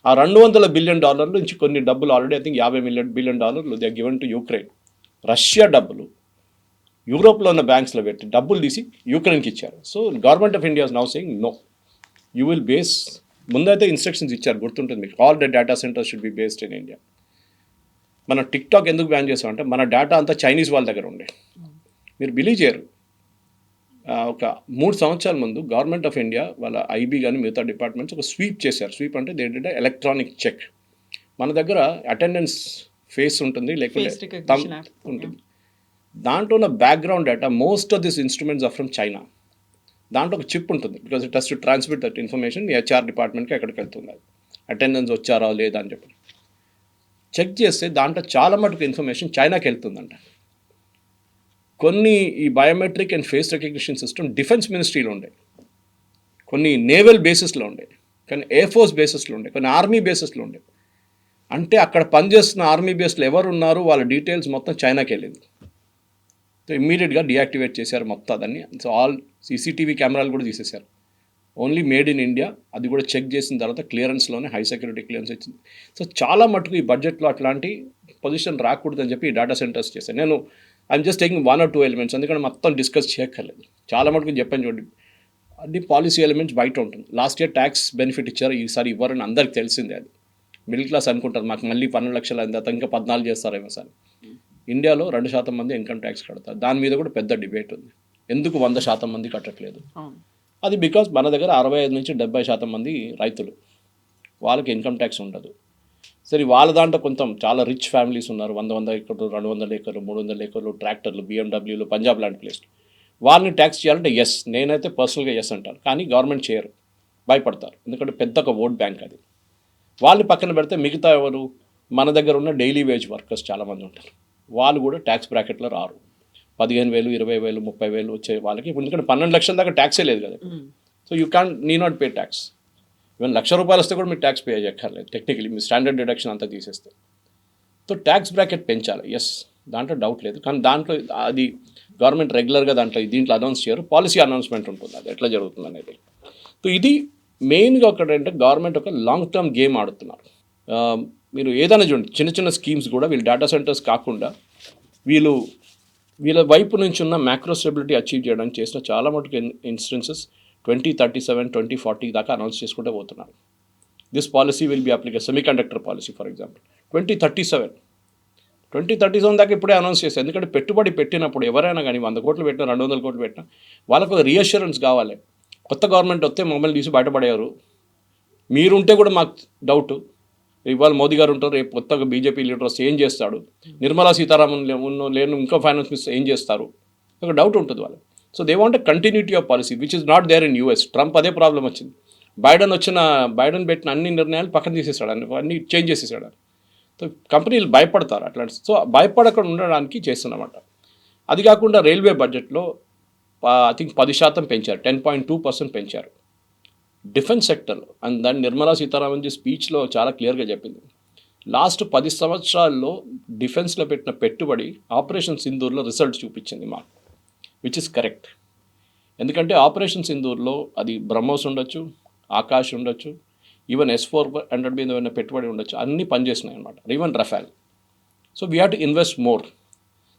ఆ $200 బిలియన్ నుంచి కొన్ని డబ్బులు already I think $50 billion they are given to Ukraine. Russia డబ్బులు యూరోప్లో ఉన్న బ్యాంక్స్లో పెట్టి డబ్బులు తీసి యూక్రెయిన్కి ఇచ్చారు. So government of India is now saying no, you will base, ముందైతే ఇన్స్ట్రక్షన్స్ ఇచ్చారు, గుర్తుంటుంది మీకు, all the data centers should be based in India. మన టిక్టాక్ ఎందుకు బ్యాన్ చేసామంటే మన డేటా అంతా చైనీస్ వాళ్ళ దగ్గర ఉండే. మీరు బిలీవ్ చేయరు, ఒక 3 సంవత్సరాల ముందు గవర్నమెంట్ ఆఫ్ ఇండియా వాళ్ళ ఐబీ కానీ మిగతా డిపార్ట్మెంట్స్ ఒక స్వీప్ చేశారు. స్వీప్ అంటే ఏంటంటే ఎలక్ట్రానిక్ చెక్. మన దగ్గర అటెండెన్స్ ఫేస్ ఉంటుంది, లేకపోతే థంబ్ ఉంటుంది. దాంట్లో ఉన్న background data, most of this instruments are from China. దాంట్లో ఒక చిప్ ఉంటుంది, because it has to transmit that information HR డిపార్ట్మెంట్కి ఎక్కడికి వెళ్తుంది, అటెండెన్స్ వచ్చారా లేదా అని చెప్పి చెక్ చేస్తే దాంట్లో చాలా మటుకు ఇన్ఫర్మేషన్ చైనాకి వెళ్తుందంట. కొన్ని ఈ biometric and face recognition system defence మినిస్ట్రీలో ఉండే, కొన్ని నేవల్ బేసిస్లో ఉండే, కొన్ని ఎయిర్ ఫోర్స్ బేసిస్లో ఉండే, కొన్ని ఆర్మీ బేసిస్లో ఉండే. అంటే అక్కడ పనిచేస్తున్న ఆర్మీ బేస్లో ఎవరు ఉన్నారు వాళ్ళ డీటెయిల్స్ మొత్తం చైనాకి వెళ్ళింది. సో ఇమ్మీడియట్గా డియాక్టివేట్ చేశారు మొత్తం దాన్ని. సో ఆల్ సీసీటీవీ కెమెరాలు కూడా తీసేశారు. ఓన్లీ మేడ్ ఇన్ ఇండియా, అది కూడా చెక్ చేసిన తర్వాత క్లియరెన్స్లోనే హై సెక్యూరిటీ క్లియరెన్స్ వచ్చింది. సో చాలా మటుకు ఈ బడ్జెట్లో అట్లాంటి పొజిషన్ రాకూడదని చెప్పి ఈ డేటా సెంటర్స్ చేశాను. నేను I'm just taking 1 or 2 elements, ఎందుకంటే మొత్తం డిస్కస్ చేయక్కర్లేదు. చాలా మటుకు చెప్పాను చూడండి, అన్ని పాలసీ ఎలిమెంట్స్ బయట ఉంటుంది. లాస్ట్ ఇయర్ ట్యాక్స్ బెనిఫిట్ ఇచ్చారు, ఈసారి ఇవ్వరని అందరికి తెలిసిందే. అది మిడిల్ క్లాస్ అనుకుంటారు మాకు మళ్ళీ 12 లక్షలు అయింది, ఇంకా 14 చేస్తారేమో సార్. ఇండియాలో 2% మంది ఇన్కమ్ ట్యాక్స్ కడతారు. దాని మీద కూడా పెద్ద డిబేట్ ఉంది, ఎందుకు 100% మంది కట్టట్లేదు. అది బికాజ్ మన దగ్గర 65 నుంచి 70% మంది రైతులు, వాళ్ళకి ఇన్కమ్ ట్యాక్స్ ఉండదు. సరే వాళ్ళ దాంట్లో కొంచెం చాలా రిచ్ ఫ్యామిలీస్ ఉన్నారు, 100 ఎకర్లు, 200 ఎకర్లు, 300 ఎకర్లు, ట్రాక్టర్లు, BMWలు, పంజాబ్ లాంటి ప్లేస్లు. వాళ్ళని ట్యాక్స్ చేయాలంటే ఎస్, నేనైతే పర్సనల్గా ఎస్ అంటాను. కానీ గవర్నమెంట్ చేయరు, భయపడతారు, ఎందుకంటే పెద్ద ఒక ఓట్ బ్యాంక్ అది. వాళ్ళని పక్కన పెడితే మిగతా ఎవరు, మన దగ్గర ఉన్న డైలీ వేజ్ వర్కర్స్ చాలామంది ఉంటారు, వాళ్ళు కూడా ట్యాక్స్ బ్రాకెట్లో రారు. 15,000, 20,000, 30,000 వచ్చే వాళ్ళకి, ఎందుకంటే 12 లక్షల దాకా ట్యాక్సే లేదు కదా. So you need not pay tax. Even ₹1,00,000 వస్తే కూడా మీరు ట్యాక్స్ పే చేయక్కర్లేదు టెక్నికలీ, మీ స్టాండర్డ్ డిడక్షన్ అంతా తీసేస్తే. సో ట్యాక్స్ బ్రాకెట్ పెంచాలి, ఎస్, దాంట్లో డౌట్ లేదు. కానీ దాంట్లో అది గవర్నమెంట్ రెగ్యులర్గా దీంట్లో అనౌన్స్ చేయరు, పాలసీ అనౌన్స్మెంట్ ఉంటుంది, అది ఎట్లా జరుగుతుంది అనేది. సో ఇది మెయిన్గా ఒకటంటే గవర్నమెంట్ ఒక లాంగ్ టర్మ్ గేమ్ ఆడుతున్నారు. మీరు ఏదైనా చూడండి, చిన్న చిన్న స్కీమ్స్ కూడా వీళ్ళు డేటా సెంటర్స్ కాకుండా వీళ్ళ వైపు నుంచి ఉన్న మ్యాక్రో స్టెబిలిటీ అచీవ్ చేయడానికి చేసిన చాలా మటుకు ఇన్స్టెన్సెస్ 2037, 2040 దాకా అనౌన్స్ చేసుకుంటే పోతున్నారు. This policy will be applicable, semiconductor policy for example 2037 దాకా ఇప్పుడే అనౌన్స్ చేశారు. ఎందుకంటే పెట్టుబడి పెట్టినప్పుడు ఎవరైనా కానీ 100 కోట్లు పెట్టినా, 200 కోట్లు పెట్టినా, వాళ్ళకు ఒక రీఅష్యూరెన్స్ కావాలి. కొత్త గవర్నమెంట్ వస్తే మమ్మల్ని తీసి బయటపడేవారు, మీరుంటే కూడా మాకు డౌట్. ఇవాళ మోదీ గారు ఉంటారు, రేపు కొత్తగా బీజేపీ లీడర్ వస్తే ఏం చేస్తాడు, నిర్మలా సీతారామన్ లేను ఇంకో ఫైనాన్స్ మినిస్టర్ ఏం చేస్తారు, ఒక డౌట్ ఉంటుంది వాళ్ళు. So they want continuity of policy which is not there in US. Trump అదే ప్రాబ్లం వచ్చింది, బైడెన్ పెట్టిన అన్ని నిర్ణయాలు పక్కన తీసేసాడు, అన్ని చేంజ్ చేసేసాడు. సో కంపెనీలు భయపడతారు అట్లాంటి. సో భయపడకుండా ఉండడానికి చేస్తున్నమాట. అది కాకుండా రైల్వే బడ్జెట్లో ఐ థింక్ 10% పెంచారు, 10.2% పెంచారు డిఫెన్స్ సెక్టర్లో. అండ్ దాన్ని నిర్మలా సీతారామన్ స్పీచ్లో చాలా క్లియర్గా చెప్పింది. లాస్ట్ 10 సంవత్సరాల్లో డిఫెన్స్లో పెట్టిన పెట్టుబడి ఆపరేషన్ సింధూర్లో రిజల్ట్ చూపించింది మాకు, విచ్ ఇస్ కరెక్ట్. ఎందుకంటే ఆపరేషన్ సింధూర్లో అది బ్రహ్మోస్ ఉండొచ్చు, ఆకాష్ ఉండొచ్చు, ఈవెన్ S-400 మీద ఏమైనా పెట్టుబడి ఉండొచ్చు, అన్నీ పనిచేసినాయి అనమాట, even రఫాల్. So we have to invest more.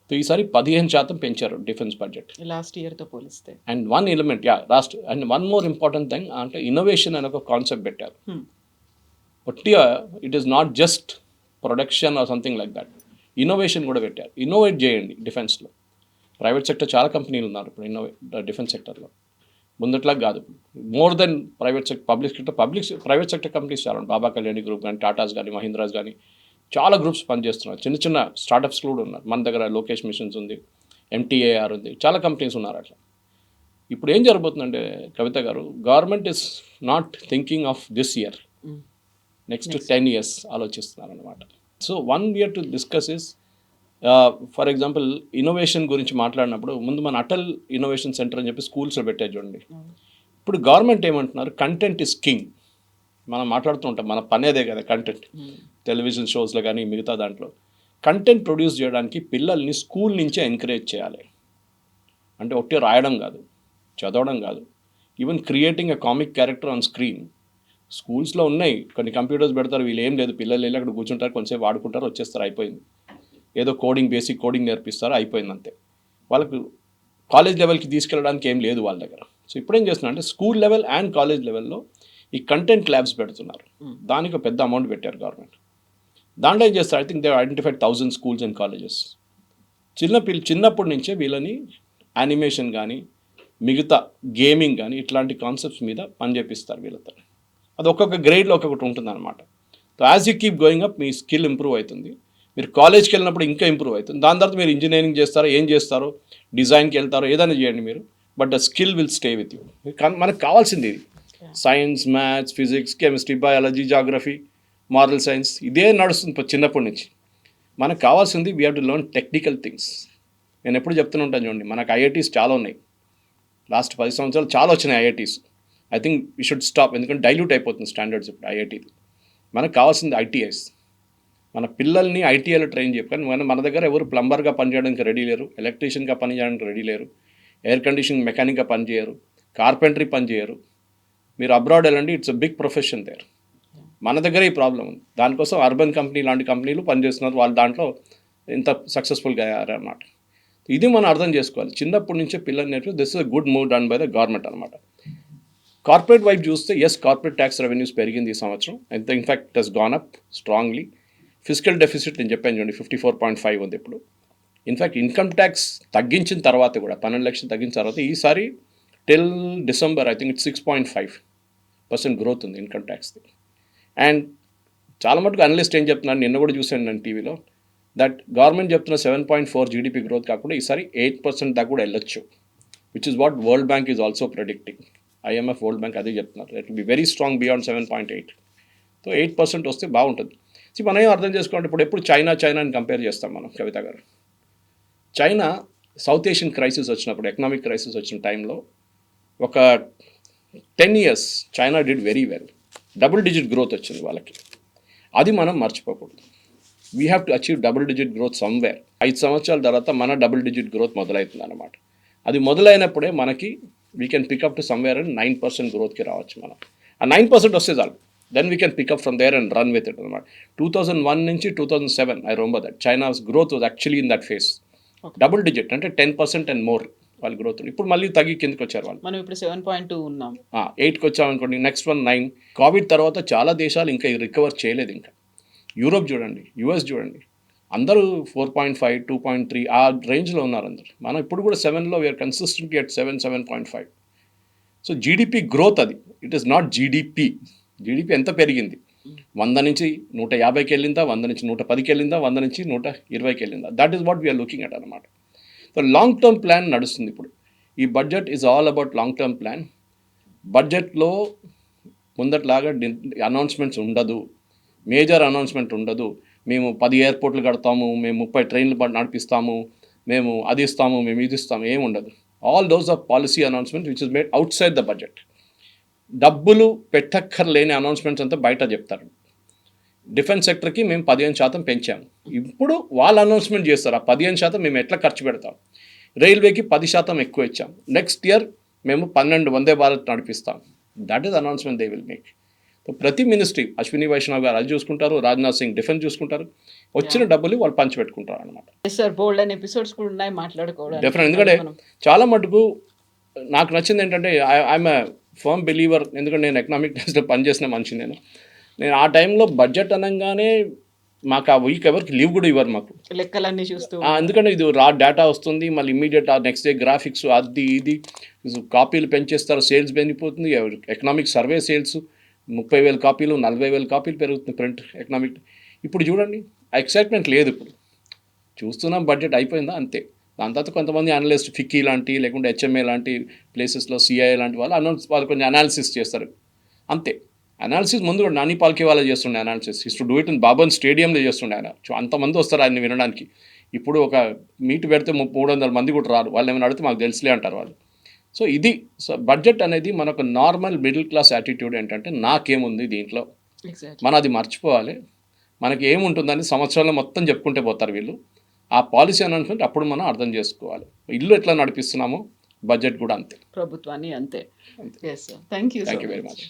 So ఈసారి 15% పెంచారు డిఫెన్స్ బడ్జెట్ లాస్ట్ ఇయర్తో పోలిస్తే. And one element and one more important thing అంటే ఇన్నోవేషన్ అనే ఒక కాన్సెప్ట్ పెట్టారు. పొట్టిగా it is not just production or something like that, innovation కూడా పెట్టారు. ఇన్నోవేట్ చేయండి డిఫెన్స్లో. ప్రైవేట్ సెక్టర్ చాలా కంపెనీలు ఉన్నారు ఇప్పుడు డిఫెన్స్ సెక్టర్లో, ముందట్లా కాదు. More than private sector, private sector companies చాలా ఉన్నాయి. బాబా కళ్యాణి గ్రూప్ కానీ, టాటాస్ కానీ, మహీంద్రాస్ కానీ చాలా గ్రూప్స్ పనిచేస్తున్నారు. చిన్న చిన్న స్టార్టప్స్ కూడా ఉన్నారు. మన దగ్గర లోకేష్ మిషన్స్ ఉంది, MTAR ఉంది, చాలా కంపెనీస్ ఉన్నారు అట్లా. ఇప్పుడు ఏం జరగబోతుందంటే కవిత గారు, government is not thinking of this year, next 10 years ఆలోచిస్తున్నారు అనమాట. So one year to discuss is, for example innovation గురించి మాట్లాడినప్పుడు ముందు మన అటల్ ఇన్నోవేషన్ సెంటర్ అని చెప్పి స్కూల్స్లో పెట్టే చూడండి. ఇప్పుడు గవర్నమెంట్ ఏమంటున్నారు, కంటెంట్ ఇస్ కింగ్. మనం మాట్లాడుతూ ఉంటాం, మన పని అదే కదా కంటెంట్. టెలివిజన్ షోస్లో కానీ మిగతా దాంట్లో కంటెంట్ ప్రొడ్యూస్ చేయడానికి పిల్లల్ని స్కూల్ నుంచే ఎంకరేజ్ చేయాలి. అంటే ఒకటి రాయడం కాదు, చదవడం కాదు, even creating a comic character on screen. స్కూల్స్లో ఉన్నాయి, కొన్ని కంప్యూటర్స్ పెడతారు, వీళ్ళు ఏం లేదు, పిల్లలు వెళ్ళి అక్కడ కూర్చుంటారు, కొంచెంసేపు ఆడుకుంటారు, వచ్చేస్తారు, అయిపోయింది. ఏదో కోడింగ్, బేసిక్ కోడింగ్ నేర్పిస్తారు, అయిపోయింది అంతే. వాళ్ళకు కాలేజ్ లెవెల్కి తీసుకెళ్ళడానికి ఏం లేదు వాళ్ళ దగ్గర. సో ఇప్పుడు ఏం చేస్తున్నారు అంటే స్కూల్ లెవెల్ అండ్ కాలేజ్ లెవెల్లో ఈ కంటెంట్ ల్యాబ్స్ పెడుతున్నారు. దానికి ఒక పెద్ద అమౌంట్ పెట్టారు గవర్నమెంట్. దాంట్లో ఏం చేస్తారు, I think they identified 1000 schools and colleges. చిన్నప్పటి నుంచే వీళ్ళని యానిమేషన్ కానీ, మిగతా గేమింగ్ కానీ, ఇట్లాంటి కాన్సెప్ట్స్ మీద పని చేపిస్తారు వీళ్ళతో. అది ఒక్కొక్క గ్రేడ్లో ఒక్కొక్కటి ఉంటుంది అనమాట. So as you keep going up me skill improve అవుతుంది. మీరు కాలేజ్కి వెళ్ళినప్పుడు ఇంకా ఇంప్రూవ్ అవుతుంది. దాని తర్వాత మీరు ఇంజనీరింగ్ చేస్తారో, ఏం చేస్తారో, డిజైన్కి వెళ్తారో, ఏదైనా చేయండి మీరు, but the skill will stay with you. మనకు కావాల్సింది ఇది. Science, maths, physics, chemistry, biology, geography, moral science, ఇదే నడుస్తుంది చిన్నప్పటి నుంచి. మనకు కావాల్సింది we have to learn technical things. నేను ఎప్పుడు చెప్తూనే ఉంటాను చూడండి, మనకు IITs చాలా ఉన్నాయి. లాస్ట్ 10 సంవత్సరాలు చాలా వచ్చినాయి IITs. I think we should stop, ఎందుకంటే డైల్యూట్ అయిపోతుంది స్టాండర్డ్స్ ఇప్పుడు IITది. మనకు కావాల్సింది ITIs. మన పిల్లల్ని ITIలో ట్రైన్ చెప్పాను. మన దగ్గర ఎవరు ప్లంబర్గా పనిచేయడానికి రెడీ లేరు, ఎలక్ట్రీషియన్గా పనిచేయడానికి రెడీ లేరు, ఎయిర్ కండిషనింగ్ మెకానిక్గా పనిచేయరు, కార్పెంటరీ పనిచేయరు. మీరు అబ్రాడ్ వెళ్ళండి, it's a big profession there. మన దగ్గర ఈ ప్రాబ్లం ఉంది. దానికోసం అర్బన్ కంపెనీ లాంటి కంపెనీలు పనిచేస్తున్నారు, వాళ్ళు దాంట్లో ఇంత సక్సెస్ఫుల్గా అయ్యారన్నమాట. ఇది మనం అర్థం చేసుకోవాలి. చిన్నప్పటి నుంచే పిల్లలు నేర్పి this is a good move done by the government అనమాట. కార్పొరేట్ వైపు చూస్తే కార్పొరేట్ ట్యాక్స్ రెవెన్యూస్ పెరిగింది ఈ సంవత్సరం. అయితే in fact it has gone up strongly. Physical deficit నేను చెప్పాను చూడండి 54.5 ఉంది ఇప్పుడు. ఇన్ఫ్యాక్ట్ ఇన్కమ్ ట్యాక్స్ తగ్గించిన తర్వాత కూడా 12 లక్షలు తగ్గించిన తర్వాత ఈసారి till December I think it's 6.5% growth ఉంది ఇన్కమ్ ట్యాక్స్ది. అండ్ చాలా మటుకు అనలిస్ట్ ఏం చెప్తున్నారు, నిన్న కూడా చూశాను నేను టీవీలో, దట్ గవర్నమెంట్ చెప్తున్న 7.4 GDP గ్రోత్ కాకుండా ఈసారి 8% దాకా కూడా వెళ్ళొచ్చు, which is what world bank is also predicting. IMF, world bank అదే చెప్తున్నారు, it will be very strong beyond 7.8. So 8% వస్తే బాగుంటుంది. సో మనం ఏం అర్థం చేసుకోండి, ఇప్పుడు ఎప్పుడు చైనా అని కంపేర్ చేస్తాం మనం కవిత గారు. చైనా సౌత్ ఏషియన్ క్రైసిస్ వచ్చినప్పుడు, ఎకనామిక్ క్రైసిస్ వచ్చిన టైంలో ఒక 10 years China did very well, double digit growth వచ్చింది వాళ్ళకి. అది మనం మర్చిపోకూడదు. We have to achieve double digit growth somewhere. 5 సంవత్సరాల తర్వాత మన డబుల్ డిజిట్ గ్రోత్ మొదలవుతుంది అన్నమాట. అది మొదలైనప్పుడే మనకి we can pick up to somewhere and 9% గ్రోత్కి రావచ్చు మనం. ఆ 9% వస్తే చాలు, then we can pick up from there and run with it అనమాట. 2001 నుంచి 2007 I remember that China's growth was actually in that phase. Double digit అంటే 10% అండ్ మోర్ వాళ్ళ గ్రోత్. ఇప్పుడు మళ్ళీ తగ్గి కిందకి వచ్చారు వాళ్ళు. మనం ఇప్పుడు 7.2 ఉన్నాం, 8కి వచ్చామనుకోండి, నెక్స్ట్ 9. కోవిడ్ తర్వాత చాలా దేశాలు ఇంకా రికవర్ చేయలేదు. ఇంకా యూరోప్ చూడండి, US చూడండి, అందరూ 4.5, 2.3 ఆ రేంజ్లో ఉన్నారు అందరు. మనం ఇప్పుడు కూడా 7లో we are consistently at 7.5. So GDP growth అది, it is not GDP. GDP ఎంత పెరిగింది, 100 నుంచి 150కి వెళ్ళిందా, 100 నుంచి 110కి వెళ్ళిందా, 100 నుంచి 120కి వెళ్ళిందా, that is what we're looking at అనమాట. సో లాంగ్ టర్మ్ ప్లాన్ నడుస్తుంది ఇప్పుడు. ఈ budget is all about long term plan. బడ్జెట్లో ముందట్లాగా అనౌన్స్మెంట్స్ ఉండదు, మేజర్ అనౌన్స్మెంట్ ఉండదు. మేము 10 ఎయిర్పోర్ట్లు కడతాము, మేము 30 ట్రైన్లు నడిపిస్తాము, మేము అది ఇస్తాము, మేము ఇది ఇస్తాము, ఏమి ఉండదు. All those are policy announcements which is made outside the budget. డబ్బులు పెట్టక్కర్లేని అనౌన్స్మెంట్స్ అంతా బయట చెప్తారు. డిఫెన్స్ సెక్టర్కి మేము 15% పెంచాము, ఇప్పుడు వాళ్ళు అనౌన్స్మెంట్ చేస్తారు ఆ 15% మేము ఎట్లా ఖర్చు పెడతాం. రైల్వేకి 10% ఎక్కువ ఇచ్చాం, నెక్స్ట్ ఇయర్ మేము 12 వందే భారత్ నడిపిస్తాం. That is announcement they will make. ప్రతి మినిస్ట్రీ, అశ్విని వైష్ణవ్ గారు అది చూసుకుంటారు, రాజ్నాథ్ సింగ్ డిఫెన్స్ చూసుకుంటారు, వచ్చిన డబ్బులు వాళ్ళు పంచిపెట్టుకుంటారు అనమాట. సార్ బోల్డ్ అని ఎపిసోడ్స్ కూడా ఉన్నాయి మాట్లాడుకోవడానికి. డెఫినెట్, ఎందుకంటే చాలా మటుకు నాకు నచ్చింది ఏంటంటే ఐఎమ్ ఎ ఫర్మ్ బిలీవర్, ఎందుకంటే నేను ఎకనామిక్ టైమ్స్లో పనిచేసిన మనిషి. నేను ఆ టైంలో బడ్జెట్ అనగానే మాకు ఆ వీక్ ఎవరికి లీవ్ కూడా ఇవ్వరు మాకు. లెక్కలన్నీ చూస్తూ ఎందుకంటే ఇది రా డేటా వస్తుంది, మళ్ళీ ఇమ్మీడియట్ నెక్స్ట్ డే గ్రాఫిక్స్ అది ఇది కాపీలు పెంచేస్తారు, సేల్స్ పెరిగిపోతుంది. ఎకనామిక్ సర్వే సేల్స్ 30,000 కాపీలు 40,000 కాపీలు పెరుగుతుంది ప్రింట్ ఎకనామిక్. ఇప్పుడు చూడండి ఎక్సైట్మెంట్ లేదు. ఇప్పుడు చూస్తున్నాం బడ్జెట్ అయిపోయిందా అంతే. దాని తర్వాత కొంతమంది అనలిస్ట్ ఫిక్కీ లాంటి లేకుంటే హెచ్ఎంఏ లాంటి ప్లేసెస్లో సిఐఏ లాంటి వాళ్ళు కొంచెం అనాలిసిస్ చేస్తారు అంతే. అనాలిసిస్ ముందు కూడా నాని పాల్కే వాళ్ళే చేస్తుండే analysis. To do it in bourbon స్టేడియంలో చేస్తుండే ఆయన. అంతమంది వస్తారు ఆయన వినడానికి. ఇప్పుడు ఒక మీట్ పెడితే 300 మంది కూడా రారు. వాళ్ళు ఏమైనా అడిగితే మాకు తెలుసులే అంటారు వాళ్ళు. సో ఇది బడ్జెట్ అనేది మనకు నార్మల్ మిడిల్ క్లాస్ యాటిట్యూడ్ ఏంటంటే నాకేముంది దీంట్లో, మనం అది మర్చిపోవాలి. మనకి ఏముంటుందని సంవత్సరంలో మొత్తం చెప్పుకుంటే పోతారు వీళ్ళు. ఆ పాలసీ అని అనుకుంటే అప్పుడు మనం అర్థం చేసుకోవాలి. ఇల్లు ఎట్లా నడిపిస్తున్నామో బడ్జెట్ కూడా అంతే, ప్రభుత్వాన్ని అంతే. Thank you very much.